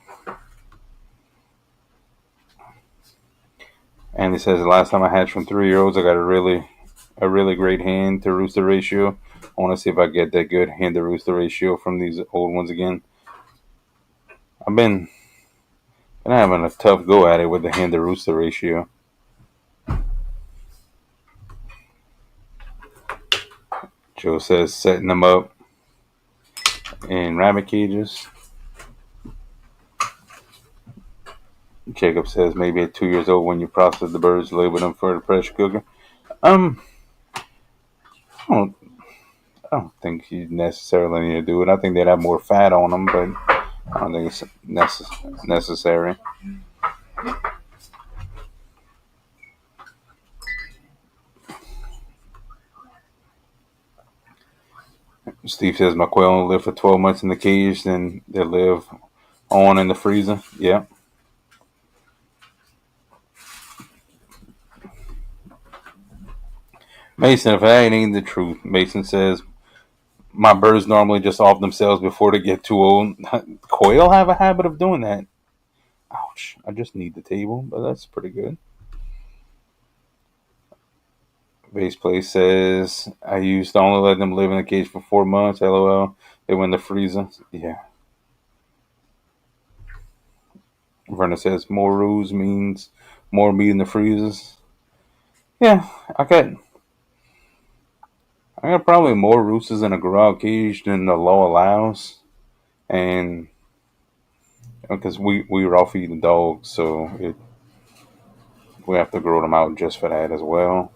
and he says the last time I hatched from 3 year olds, I got a really great hen to rooster ratio. I want to see if I get that good hen to rooster ratio from these old ones again. I've been having a tough go at it with the hen to rooster ratio. Joe says setting them up in rabbit cages. Jacob says maybe at 2 years old when you process the birds, label them for the pressure cooker. Um, I don't, I don't think you necessarily need to do it. I think they'd have more fat on them, but I don't think it's necessary. Steve says my quail only live for 12 months in the cage, then they live on in the freezer. Yeah. Mason, if that ain't the truth, Mason says my birds normally just off themselves before they get too old. Quail have a habit of doing that. Ouch. I just need the table, but that's pretty good. Base play says I used to only let them live in the cage for 4 months. LOL. They went in the freezer. Yeah. Verna says more rules means more meat in the freezers. Yeah, I got probably more roosters in a garage cage than the law allows, and because we raw feed the dogs, so we have to grow them out just for that as well.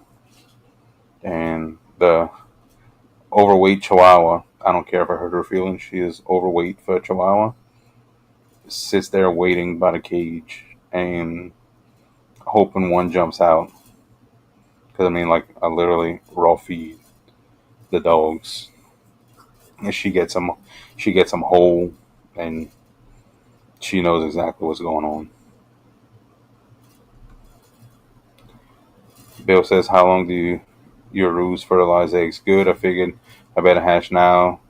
And the overweight Chihuahua, I don't care if I hurt her feelings. She is overweight for a Chihuahua. Sits there waiting by the cage and hoping one jumps out. Because I mean, like I literally raw feed the dogs, and she gets them whole, and she knows exactly what's going on. Bill says, "How long do you your roost fertilized eggs good. I figured I better hatch now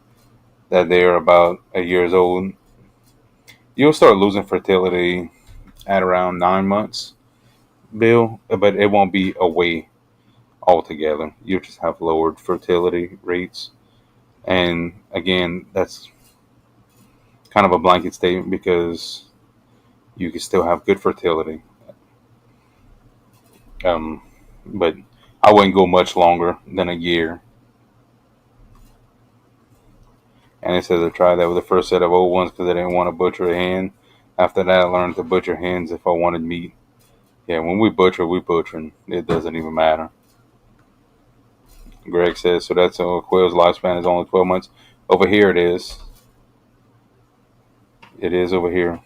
that they are about a years old. You'll start losing fertility at around 9 months, Bill, but it won't be away altogether. You'll just have lowered fertility rates. And again, that's kind of a blanket statement because you can still have good fertility. Um, but I wouldn't go much longer than a year. And it says I tried that with the first set of old ones because I didn't want to butcher a hen. After that, I learned to butcher hens if I wanted meat. Yeah, when we butcher, we butcher. It doesn't even matter. Greg says, so that's a quail's lifespan is only 12 months. Over here it is. It is over here.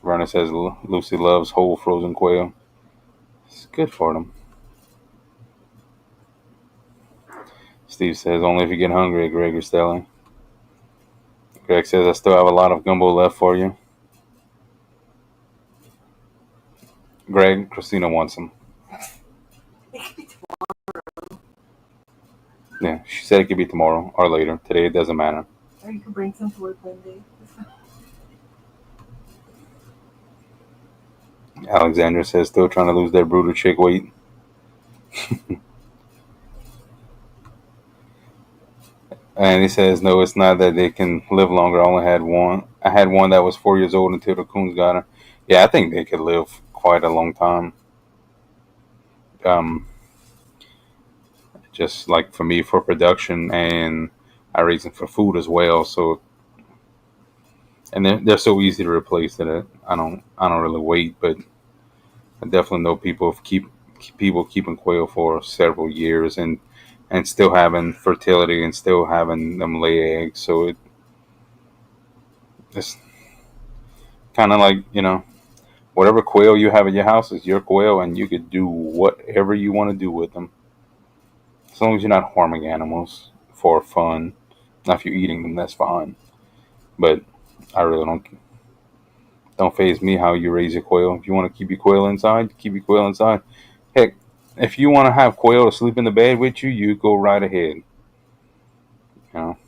Verna says Lucy loves whole frozen quail. It's good for them. Steve says, only if you get hungry, Greg or Stella. Greg says, I still have a lot of gumbo left for you. Greg, Christina wants some. Yeah, she said it could be tomorrow or later. Today it doesn't matter. Or you can bring some to work one day. Alexandra says, still trying to lose that brutal chick weight. And he says, no, it's not that they can live longer. I only had one. I had one that was 4 years old until the coons got her. Yeah, I think they could live quite a long time. Um, just like for me, for production, and I raise them for food as well. So, and they're so easy to replace that I don't really wait, but I definitely know people keeping quail for several years and still having fertility and still having them lay eggs. So it's kind of like whatever quail you have at your house is your quail, and you could do whatever you want to do with them as long as you're not harming animals for fun. Now, if you're eating them, that's fine. But I really don't phase me how you raise your quail. If you want to keep your quail inside, keep your quail inside. Heck, if you want to have quail to sleep in the bed with you, you go right ahead. You know,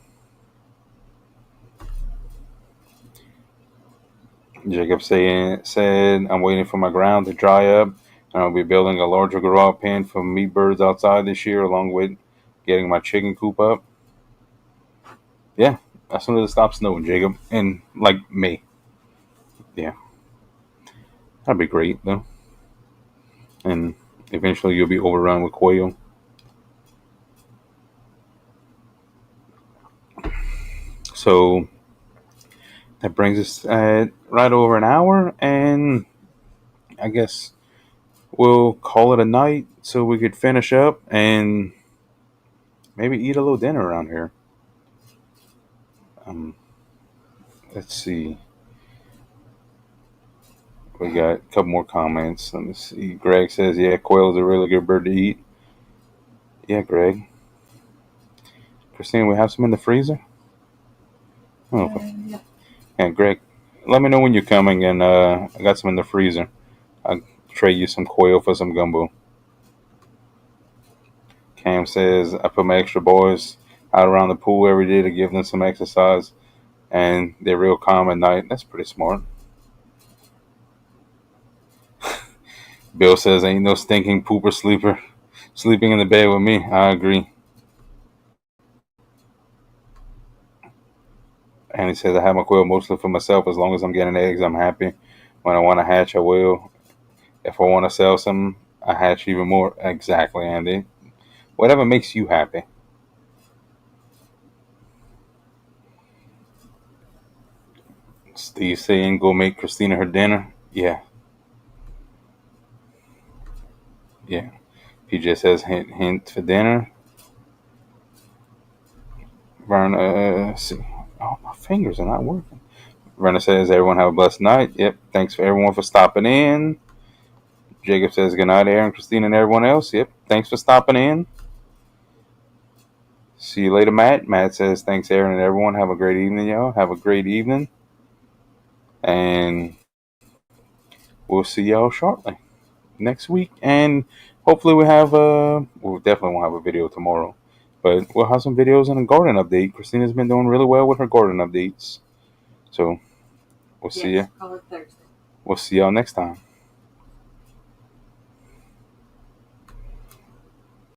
Jacob said, I'm waiting for my ground to dry up, and I'll be building a larger garage pen for meat birds outside this year, along with getting my chicken coop up. Yeah, as soon as it stops snowing, Jacob, and like May. Yeah, that'd be great though, and eventually you'll be overrun with quail. So that brings us at right over an hour, and I guess we'll call it a night so we could finish up and maybe eat a little dinner around here. Um, let's see. We got a couple more comments. Let me see. Greg says, yeah, quail is a really good bird to eat. Yeah, Greg. Christine, we have some in the freezer? Oh, Yeah. yeah, Greg. Let me know when you're coming, and I got some in the freezer. I'll trade you some quail for some gumbo. Cam says, I put my extra boys out around the pool every day to give them some exercise, and they're real calm at night. That's pretty smart. Bill says, ain't no stinking pooper sleeper sleeping in the bed with me. I agree. And he says, I have my quail mostly for myself. As long as I'm getting eggs, I'm happy. When I want to hatch, I will. If I want to sell some, I hatch even more. Exactly, Andy. Whatever makes you happy. Steve saying, go make Christina her dinner. Yeah, yeah. PJ says, hint, hint for dinner. Verna, see. Oh, my fingers are not working. Verna says, everyone have a blessed night. Yep. Thanks for everyone for stopping in. Jacob says, good night, Aaron, Christina, and everyone else. Yep. Thanks for stopping in. See you later, Matt. Matt says, thanks, Aaron, and everyone. Have a great evening, y'all. Have a great evening. And we'll see y'all shortly next week. And hopefully we have we definitely won't have a video tomorrow, but we'll have some videos and a garden update. Christina's been doing really well with her garden updates, so we'll see Yes, you. call it Thursday. We'll see y'all next time.